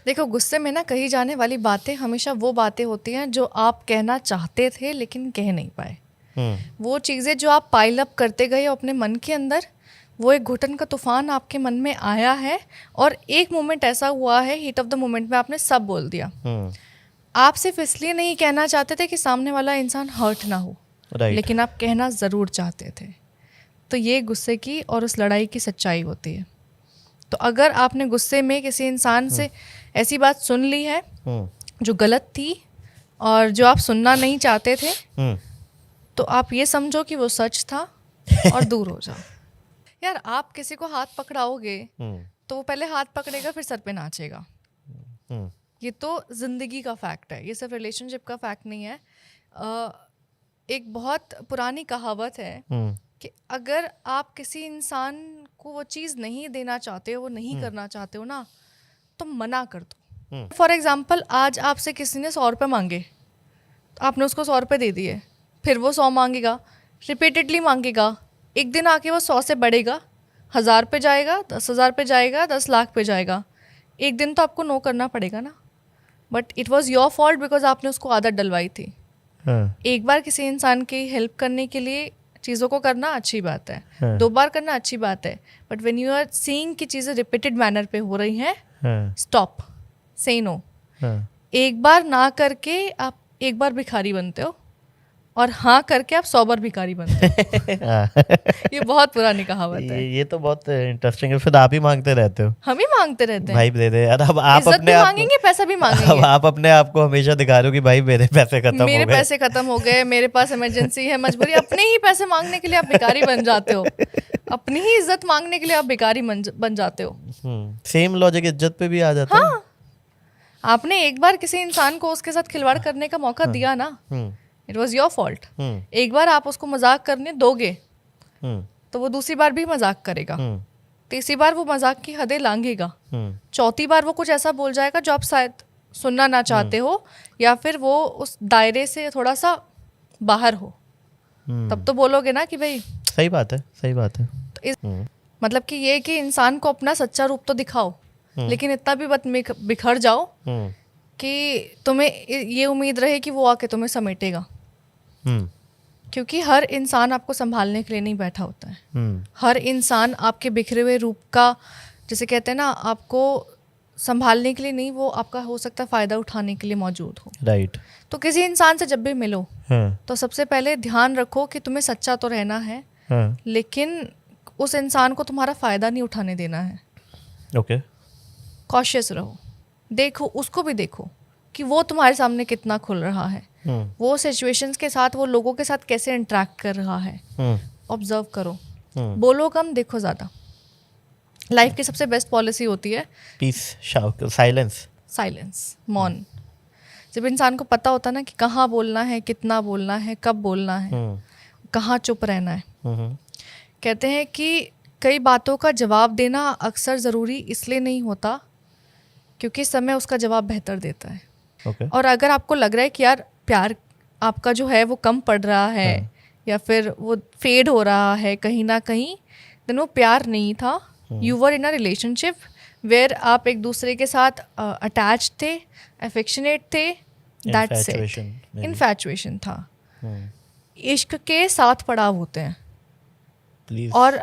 देखो, गुस्से में ना कही जाने वाली बातें हमेशा वो बातें होती हैं जो आप कहना चाहते थे लेकिन कह नहीं पाए। वो चीज़ें जो आप पाइल अप करते गए अपने मन के अंदर, वो एक घुटन का तूफान आपके मन में आया है और एक मोमेंट ऐसा हुआ है, हीट ऑफ द मोमेंट में आपने सब बोल दिया। आप सिर्फ इसलिए नहीं कहना चाहते थे कि सामने वाला इंसान हर्ट ना हो, लेकिन आप कहना ज़रूर चाहते थे। तो ये गुस्से की और उस लड़ाई की सच्चाई होती है। तो अगर आपने गुस्से में किसी इंसान से ऐसी बात सुन ली है जो गलत थी और जो आप सुनना नहीं चाहते थे, तो आप ये समझो कि वो सच था और दूर हो जाओ। यार, आप किसी को हाथ पकड़ाओगे तो वो पहले हाथ पकड़ेगा फिर सर पे नाचेगा। ये तो जिंदगी का फैक्ट है, ये सिर्फ रिलेशनशिप का फैक्ट नहीं है। एक बहुत पुरानी कहावत है कि अगर आप किसी इंसान को वो चीज़ नहीं देना चाहते हो, वो नहीं करना चाहते हो ना, तो मना कर दो। फॉर एग्जाम्पल, आज आपसे किसी ने 100 रुपये मांगे, तो आपने उसको 100 रुपये दे दिए, फिर वो 100 मांगेगा, रिपीटेडली मांगेगा, एक दिन आके वो 100 से बढ़ेगा, 1000 पे जाएगा, 10,000 पे जाएगा, 10 लाख पे जाएगा। एक दिन तो आपको नो करना पड़ेगा ना, but it was your fault because आपने उसको आदत डलवाई थी। एक बार किसी इंसान की हेल्प करने के लिए चीज़ों को करना अच्छी बात है, 2 बार करना अच्छी बात है, but when you are seeing कि चीज़ें रिपीटेड मैनर पे हो रही हैं, स्टॉप, से नो। एक बार ना करके आप एक बार भिखारी बनते हो और हाँ करके आप 100 बार भिखारी बनते हो। ये बहुत पुरानी कहावत है। ये तो बहुत इंटरेस्टिंग है। फिर आप ही मांगते रहते हो? हम ही मांगते रहते हैं। भाई दे दे यार। अब आप अपने आप मांगेंगे, पैसा भी मांगेंगे। अब आप अपने आप को हमेशा दिखा रहे हो कि भाई मेरे पैसे खत्म हो गए, मेरे पैसे खत्म हो गए, मेरे पास इमरजेंसी है, मजबूरी। अपने ही पैसे मांगने के लिए आप भिखारी बन जाते हो, अपनी ही इज्जत मांगने के लिए आप भिखारी बन जाते हो। सेम लॉजिक इज्जत पे भी आ जाता है। आपने एक बार किसी इंसान को उसके साथ खिलवाड़ करने का मौका दिया ना, इट वॉज योर फॉल्ट। एक बार आप उसको मजाक करने दोगे तो वो दूसरी बार भी मजाक करेगा, तीसरी बार वो मजाक की हदें लांघेगा, चौथी बार वो कुछ ऐसा बोल जाएगा जो आप शायद सुनना ना चाहते हो, या फिर वो उस दायरे से थोड़ा सा बाहर हो। तब तो बोलोगे ना कि भाई सही बात है, सही बात है। तो मतलब कि ये कि इंसान को अपना सच्चा रूप तो दिखाओ, लेकिन इतना भी मत बिखर जाओ कि तुम्हें ये उम्मीद रहे कि वो आके तुम्हें समेटेगा। क्योंकि हर इंसान आपको संभालने के लिए नहीं बैठा होता है। हर इंसान आपके बिखरे हुए रूप का, जैसे कहते हैं ना, आपको संभालने के लिए नहीं, वो आपका हो सकता है फ़ायदा उठाने के लिए मौजूद हो। राइट। तो किसी इंसान से जब भी मिलो तो सबसे पहले ध्यान रखो कि तुम्हें सच्चा तो रहना है, लेकिन उस इंसान को तुम्हारा फ़ायदा नहीं उठाने देना है। ओके। कॉशियस रहो, देखो, उसको भी देखो कि वो तुम्हारे सामने कितना खुल रहा है, वो सिचुएशंस के साथ, वो लोगों के साथ कैसे इंटरेक्ट कर रहा है। ऑब्जर्व करो, बोलो कम, देखो ज़्यादा। लाइफ की सबसे बेस्ट पॉलिसी होती है पीस, साइलेंस। साइलेंस, मौन। जब इंसान को पता होता ना कि कहाँ बोलना है, कितना बोलना है, कब बोलना है, कहाँ चुप रहना है। कहते हैं कि कई बातों का जवाब देना अक्सर ज़रूरी इसलिए नहीं होता क्योंकि समय उसका जवाब बेहतर देता है। Okay. और अगर आपको लग रहा है कि यार प्यार आपका जो है वो कम पड़ रहा है, या फिर वो फेड हो रहा है कहीं ना कहीं, देन वो प्यार नहीं था। You were in a relationship where आप एक दूसरे के साथ अटैच थे, अफेक्शनेट थे, दैट्स इट। इन्फैचुएशन था। इश्क के 7 पड़ाव होते हैं। Please. और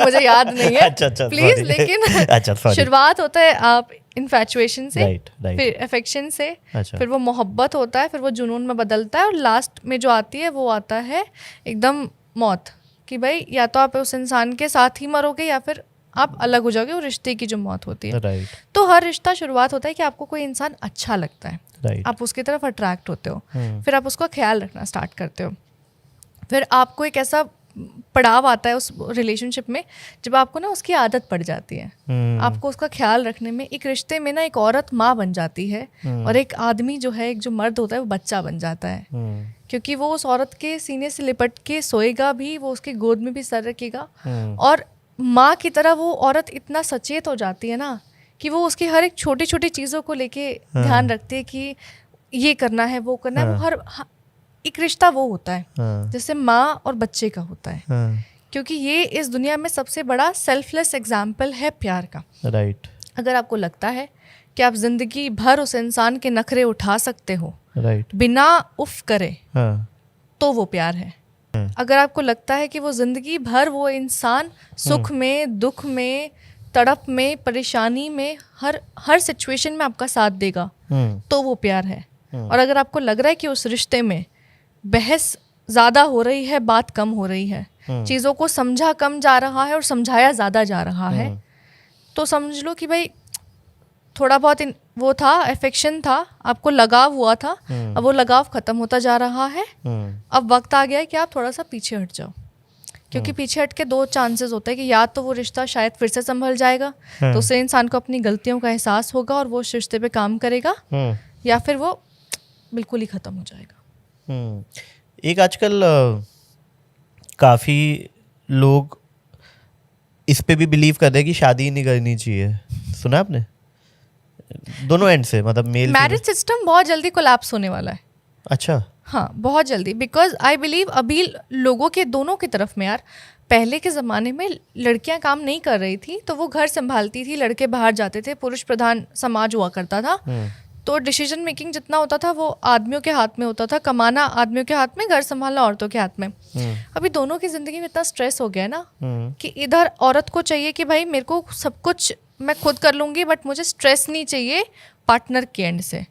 मुझे याद नहीं है, अच्छा, प्लीज, लेकिन शुरुआत होता है आप इन्फैचुएशन से, फिर अफेक्शन से, फिर वो मोहब्बत होता है, फिर वो जुनून में बदलता है, और लास्ट में जो आती है वो आता है एकदम मौत, कि भाई या तो आप उस इंसान के साथ ही मरोगे या फिर आप अलग हो जाओगे। वो रिश्ते की जो मौत होती है। तो हर रिश्ता शुरुआत होता है कि आपको कोई इंसान अच्छा लगता है, आप उसकी तरफ अट्रैक्ट होते हो, फिर आप उसका ख्याल रखना स्टार्ट करते हो, फिर आपको एक ऐसा पड़ाव आता है उस रिलेशनशिप में जब आपको ना उसकी आदत पड़ जाती है, आपको उसका ख्याल रखने में। एक रिश्ते में ना एक औरत माँ बन जाती है और एक आदमी जो है, एक जो मर्द होता है, वो बच्चा बन जाता है, क्योंकि वो उस औरत के सीने से लिपट के सोएगा भी, वो उसकी गोद में भी सर रखेगा, और माँ की तरह वो औरत इतना सचेत हो जाती है ना कि वो उसकी हर एक छोटी छोटी चीज़ों को लेके ध्यान रखती है कि ये करना है, वो करना है। वो हर एक रिश्ता वो होता है जैसे माँ और बच्चे का होता है, क्योंकि ये इस दुनिया में सबसे बड़ा सेल्फलेस एग्जाम्पल है प्यार का। राइट। अगर आपको लगता है कि आप जिंदगी भर उस इंसान के नखरे उठा सकते हो राइट बिना उफ करे, हाँ तो वो प्यार है। अगर आपको लगता है कि वो जिंदगी भर वो इंसान सुख में, दुख में, तड़प में, परेशानी में, हर सिचुएशन में आपका साथ देगा, तो वो प्यार है। और अगर आपको लग रहा है कि उस रिश्ते में बहस ज़्यादा हो रही है, बात कम हो रही है, चीज़ों को समझा कम जा रहा है और समझाया ज़्यादा जा रहा है, तो समझ लो कि भाई थोड़ा बहुत वो था, अफेक्शन था, आपको लगाव हुआ था, अब वो लगाव ख़त्म होता जा रहा है। अब वक्त आ गया है कि आप थोड़ा सा पीछे हट जाओ, क्योंकि पीछे हट के 2 चांसेस होते हैं कि या तो वो रिश्ता शायद फिर से संभल जाएगा, तो उससे इंसान को अपनी गलतियों का एहसास होगा और वो उस रिश्ते पे काम करेगा, या फिर वो बिल्कुल ही ख़त्म हो जाएगा। एक आजकल काफ़ी लोग इस पे भी बिलीव कर रहे हैं कि शादी ही नहीं करनी चाहिए। सुना आपने? दोनों एंड से, मतलब मेल मैरिज सिस्टम बहुत जल्दी कोलैप्स होने वाला है। अच्छा हाँ, बहुत जल्दी, बिकॉज आई बिलीव अभी लोगों के दोनों की तरफ में यार, पहले के ज़माने में लड़कियां काम नहीं कर रही थी तो वो घर संभालती थी, लड़के बाहर जाते थे, पुरुष प्रधान समाज हुआ करता था, तो डिसीजन मेकिंग जितना होता था वो आदमियों के हाथ में होता था, कमाना आदमियों के हाथ में, घर संभालना औरतों के हाथ में। अभी दोनों की ज़िंदगी में इतना स्ट्रेस हो गया है ना कि इधर औरत को चाहिए कि भाई मेरे को सब कुछ मैं खुद कर लूँगी, बट मुझे स्ट्रेस नहीं चाहिए पार्टनर के एंड से।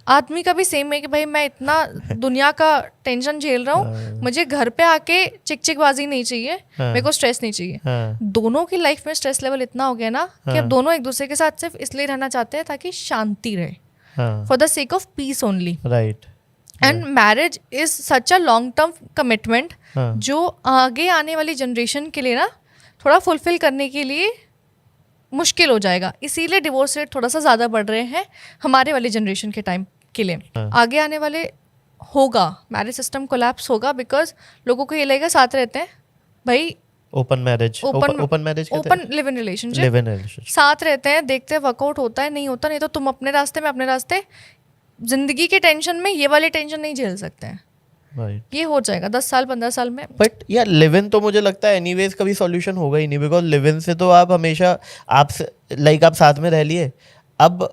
आदमी का भी सेम है कि भाई मैं इतना दुनिया का टेंशन झेल रहा हूँ, मुझे घर पे आके चिकचिकबाजी नहीं चाहिए, मेरे को स्ट्रेस नहीं चाहिए। दोनों की लाइफ में स्ट्रेस लेवल इतना हो गया ना कि अब दोनों एक दूसरे के साथ सिर्फ इसलिए रहना चाहते हैं ताकि शांति रहे, for the sake of peace only. Right. And marriage is such a long term commitment जो आगे आने वाली जनरेशन के लिए ना थोड़ा फुलफिल करने के लिए मुश्किल हो जाएगा, इसीलिए डिवोर्स रेट थोड़ा सा ज़्यादा बढ़ रहे हैं हमारे वाली जनरेशन के टाइम के लिए। आगे आने वाले होगा मैरिज सिस्टम कोलैप्स होगा, बिकॉज लोगों को ये लगेगा साथ रहते हैं भाई, open marriage, open marriage, open live in relationship, साथ रहते हैं, देखते हैं वर्कआउट होता है नहीं होता, नहीं तो तुम अपने रास्ते में अपने रास्ते, जिंदगी के टेंशन में ये वाली टेंशन नहीं झेल सकते हैं। ये हो जाएगा 10 साल 15 साल में। बट यार लिव इन तो मुझे लगता है एनीवेज कभी सॉल्यूशन होगा ही नहीं, बिकॉज लिव इन से तो आप हमेशा आप आप साथ में रह लिए, अब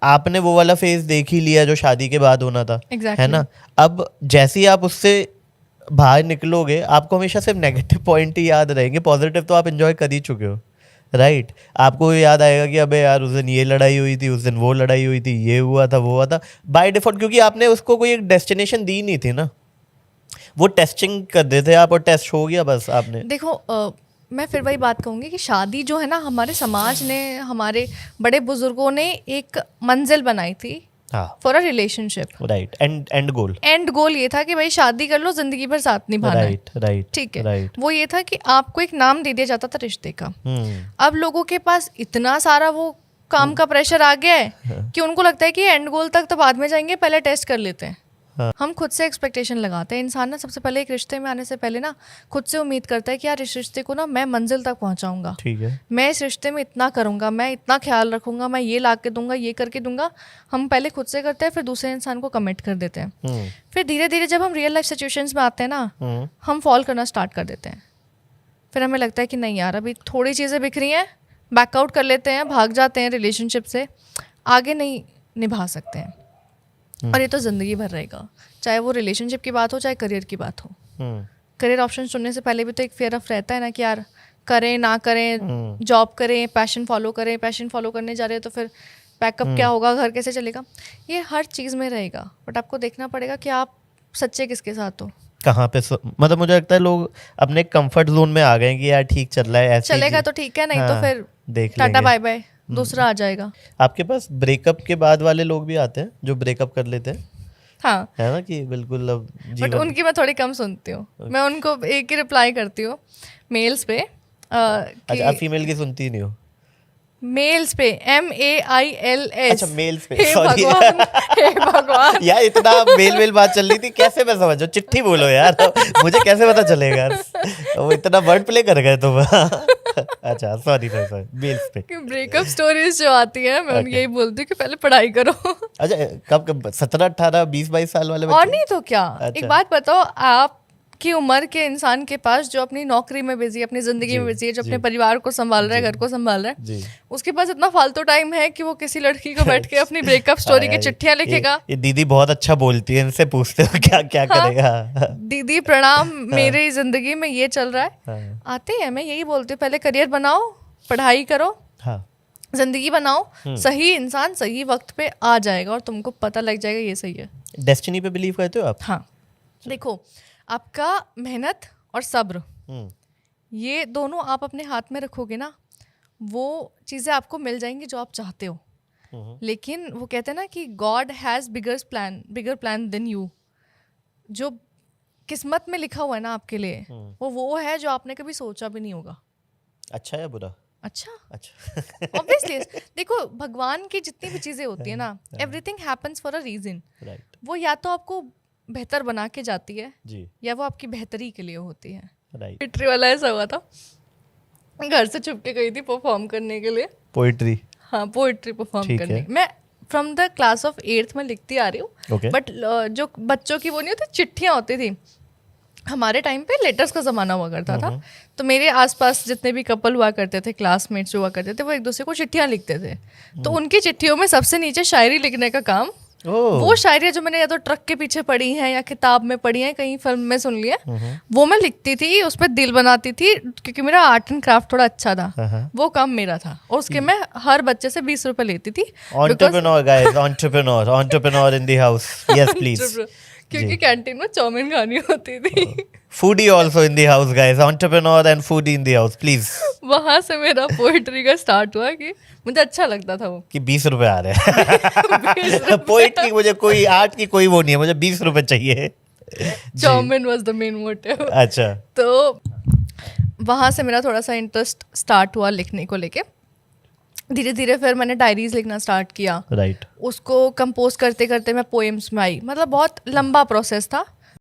आपने वो वाला फेज देख ही लिया जो शादी के बाद होना था, है ना। अब जैसे ही आप उससे बाहर निकलोगे आपको हमेशा सिर्फ नेगेटिव पॉइंट ही याद रहेंगे, पॉजिटिव तो आप एंजॉय कर ही चुके हो, राइट। आपको याद आएगा कि अबे यार उस दिन ये लड़ाई हुई थी, उस दिन वो लड़ाई हुई थी, ये हुआ था, वो हुआ था, बाय डिफॉल्ट, क्योंकि आपने उसको कोई एक डेस्टिनेशन दी नहीं थी ना, वो टेस्टिंग कर देते आप और टेस्ट हो गया बस। आपने देखो मैं फिर वही बात कहूँगी कि शादी जो है ना, हमारे समाज ने, हमारे बड़े बुजुर्गों ने एक मंजिल बनाई थी for a relationship, right. And goal ये था कि भाई शादी कर लो, जिंदगी भर साथ निभाना है, राइट, ठीक है, राइट। वो ये था कि आपको एक नाम दे दिया जाता था रिश्ते का। अब लोगों के पास इतना सारा वो काम का प्रेशर आ गया है कि उनको लगता है कि एंड गोल तक तो बाद में जाएंगे, पहले टेस्ट कर लेते हैं। हम खुद से एक्सपेक्टेशन लगाते हैं। इंसान ना सबसे पहले एक रिश्ते में आने से पहले ना खुद से उम्मीद करता है कि यार इस रिश्ते को ना मैं मंजिल तक पहुंचाऊंगा, ठीक है, मैं इस रिश्ते में इतना करूंगा, मैं इतना ख्याल रखूंगा, मैं ये ला के दूंगा, ये करके दूंगा। हम पहले खुद से करते हैं, फिर दूसरे इंसान को कमिट कर देते हैं। फिर धीरे धीरे जब हम रियल लाइफ सिचुएशंस में आते हैं ना, हम फॉल करना स्टार्ट कर देते हैं। फिर हमें लगता है कि नहीं यार अभी थोड़ी चीज़ें बिखरी हैं, बैकआउट कर लेते हैं, भाग जाते हैं रिलेशनशिप से, आगे नहीं निभा सकते हैं। और ये तो ज़िंदगी भर रहेगा, चाहे वो रिलेशनशिप की बात हो चाहे करियर की बात हो। करियर ऑप्शन चुनने से पहले भी तो एक फेयर ऑफ रहता है ना कि यार करें ना करें, जॉब करें, पैशन फॉलो करें, पैशन फॉलो करने जा रहे हैं तो फिर बैकअप क्या होगा, घर कैसे चलेगा, ये हर चीज़ में रहेगा। बट आपको देखना पड़ेगा कि आप सच्चे किसके साथ हो, कहाँ पे। मतलब मुझे लगता है लोग अपने कंफर्ट जोन में आ गए कि यार ठीक चल रहा है, ऐसे चलेगा तो ठीक है, नहीं तो फिर देख टाटा बाय बाय, दूसरा आ जाएगा। आपके पास ब्रेकअप के बाद वाले लोग भी आते हैं जो ब्रेकअप कर लेते हैं, हाँ, है ना, कि बिल्कुल अब बट उनकी मैं थोड़ी कम सुनती हूँ। मैं उनको एक ही रिप्लाई करती हूँ मेल्स पे। अच्छा, आप फीमेल की सुनती ही नहीं हो? मेल्स पे MAILS। अच्छा, मेल्स पे, सॉरी हे भगवान यार, इतना मेल बात चल रही थी, कैसे मैं समझो, चिट्ठी बोलो यार मुझे कैसे पता चलेगा, वो इतना वर्ड प्ले कर गए तुम अच्छा सॉरी मेल्स पे ब्रेकअप स्टोरीज जो आती है, मैं यही बोलती हूँ कि पहले पढ़ाई करो। अच्छा, कब 17 18 20 22 साल वाले और नहीं तो क्या। एक बात बताओ, आप आपकी उम्र के इंसान के पास जो अपनी नौकरी में बिजी है, अपनी जिंदगी में बिजी है, जो अपने परिवार को संभाल रहा है, घर को संभाल रहा है, उसके पास इतना फालतू टाइम है कि वो किसी लड़की को बैठ के अपनी ब्रेकअप स्टोरी की चिट्ठियां लिखेगा। ये दीदी बहुत अच्छा बोलती है, इनसे पूछते हो क्या क्या करेगा। दीदी प्रणाम, मेरी जिंदगी में ये चल रहा है। आते हैं, मैं यही बोलती हूँ, पहले करियर बनाओ, पढ़ाई करो, जिंदगी बनाओ, सही इंसान सही वक्त पे आ जाएगा और तुमको पता लग जाएगा ये सही है। डेस्टिनी पे बिलीव करते हो आप? हाँ, देखो आपका मेहनत और सब्र, ये दोनों आप अपने हाथ में रखोगे ना, वो चीज़ें आपको मिल जाएंगी जो आप चाहते हो। लेकिन वो कहते हैं ना कि God has bigger plan than you. जो किस्मत में लिखा हुआ है ना आपके लिए, वो है जो आपने कभी सोचा भी नहीं होगा। अच्छा या बुरा? अच्छा ऑब्वियसली देखो, भगवान की जितनी भी चीजें होती है ना, everything happens for a reason. वो या तो आपको बेहतर बना के जाती है जी, या वो आपकी बेहतरी के लिए होती है। पोइट्री वाला ऐसा हुआ था, घर से छुप के गई थी परफॉर्म करने के लिए पोइट्री। हाँ, पोइट्री परफॉर्म करने। मैं from the class of 8th में लिखती आ रही हूँ, बट जो बच्चों की वो नहीं होती, चिट्ठियाँ होती थी। हमारे टाइम पे लेटर्स का ज़माना हुआ करता था, तो मेरे आसपास जितने भी कपल हुआ करते थे, क्लासमेट्स हुआ करते थे, वो एक दूसरे को चिट्ठियाँ लिखते थे। तो उनकी चिट्ठियों में सबसे नीचे शायरी लिखने का काम, वो शायरियाँ जो मैंने या तो ट्रक के पीछे पढ़ी हैं या किताब में पढ़ी हैं, कहीं फिल्म में सुन लिया, वो मैं लिखती थी, उस पर दिल बनाती थी, क्योंकि मेरा आर्ट एंड क्राफ्ट थोड़ा अच्छा था, वो काम मेरा था। और उसके मैं हर बच्चे से 20 रुपए लेती थी। Entrepreneur guys, entrepreneur in the house. Yes, please. क्योंकि कैंटीन में चाउमीन खानी होती थी। Foodie also in the house guys, entrepreneur and foodie in the house, please. वहाँ से मेरा पोइट्री का स्टार्ट हुआ कि मुझे अच्छा लगता था वो, कि 20 रुपए आ रहे हैं। पोइट्री, मुझे कोई आर्ट की कोई वो नहीं है, मुझे 20 रुपए चाहिए। Chowmein was the main motive. अच्छा, तो वहाँ से मेरा थोड़ा सा इंटरेस्ट स्टार्ट हुआ लिखने को लेके। धीरे धीरे फिर मैंने डायरीज लिखना स्टार्ट किया। उसको कंपोज करते करते मैं पोएम्स में आई। मतलब बहुत लंबा प्रोसेस था।